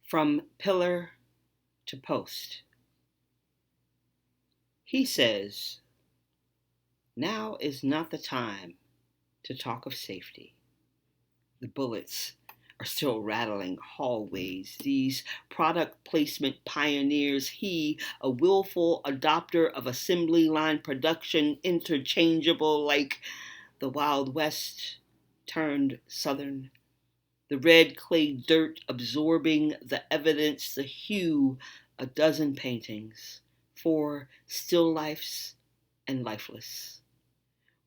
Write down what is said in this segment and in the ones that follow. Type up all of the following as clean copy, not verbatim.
from pillar to post. He says, now is not the time to talk of safety. The bullets are still rattling hallways. These product placement pioneers, he, a willful adopter of assembly line production, interchangeable like the Wild West turned Southern. The red clay dirt absorbing the evidence, the hue, a dozen paintings, 4 still lifes and lifeless.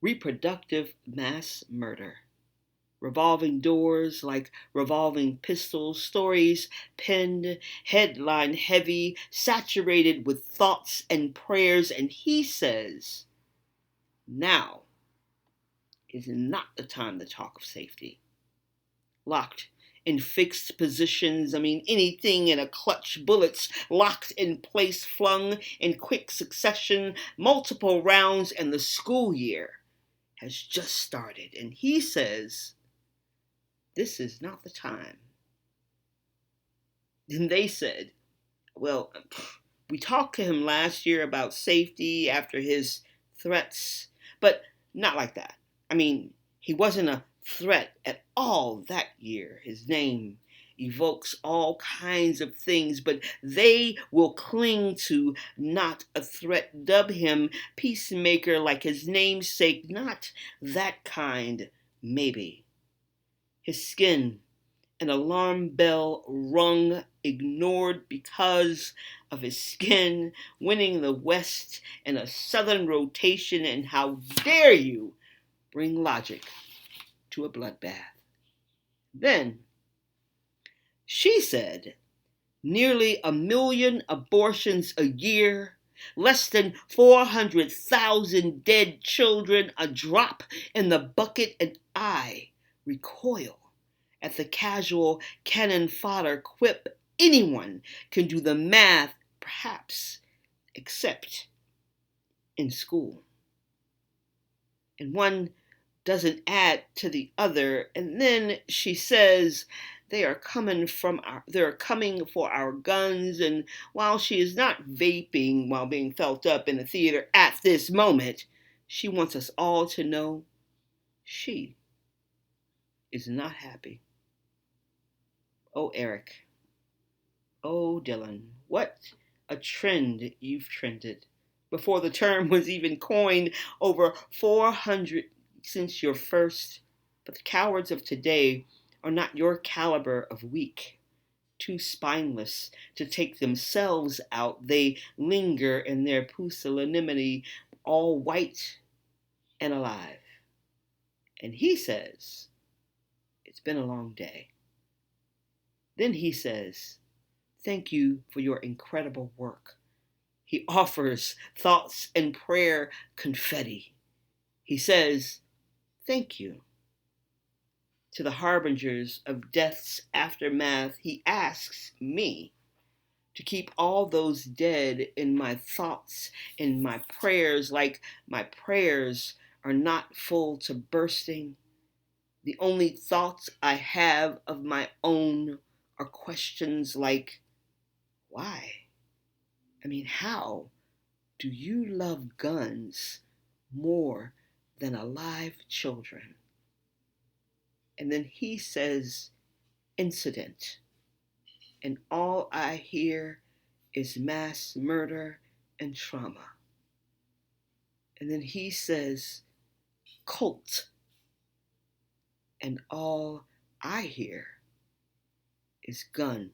Reproductive mass murder. Revolving doors like revolving pistols, stories penned, headline heavy, saturated with thoughts and prayers, and he says, now is not the time to talk of safety. Locked in fixed positions, anything in a clutch, bullets locked in place, flung in quick succession, multiple rounds, and the school year has just started. And he says, this is not the time. And they said, well, we talked to him last year about safety after his threats, but not like that. He wasn't a threat at all that year. His name evokes all kinds of things, but they will cling to not a threat, dub him peacemaker like his namesake, not that kind, maybe. His skin, an alarm bell rung, ignored because of his skin, winning the West in a Southern rotation, and how dare you bring logic to a bloodbath. Then she said, nearly 1 million abortions a year, less than 400,000 dead children, a drop in the bucket, and I recoil at the casual cannon fodder quip. Anyone can do the math, perhaps, except in school. And one doesn't add to the other. And then she says, they are coming for our guns. And while she is not vaping while being felt up in the theater at this moment, she wants us all to know she is not happy. Oh, Eric. Oh, Dylan. What a trend you've trended. Before the term was even coined, over 400 since your first. But the cowards of today are not your caliber of weak. Too spineless to take themselves out, they linger in their pusillanimity, all white and alive. And he says, it's been a long day. Then he says, thank you for your incredible work. He offers thoughts and prayer confetti. He says, thank you. To the harbingers of death's aftermath, he asks me to keep all those dead in my thoughts, in my prayers, like my prayers are not full to bursting. The only thoughts I have of my own are questions like, why? How do you love guns more than alive children? And then he says, incident. And all I hear is mass murder and trauma. And then he says, cult. And all I hear is gun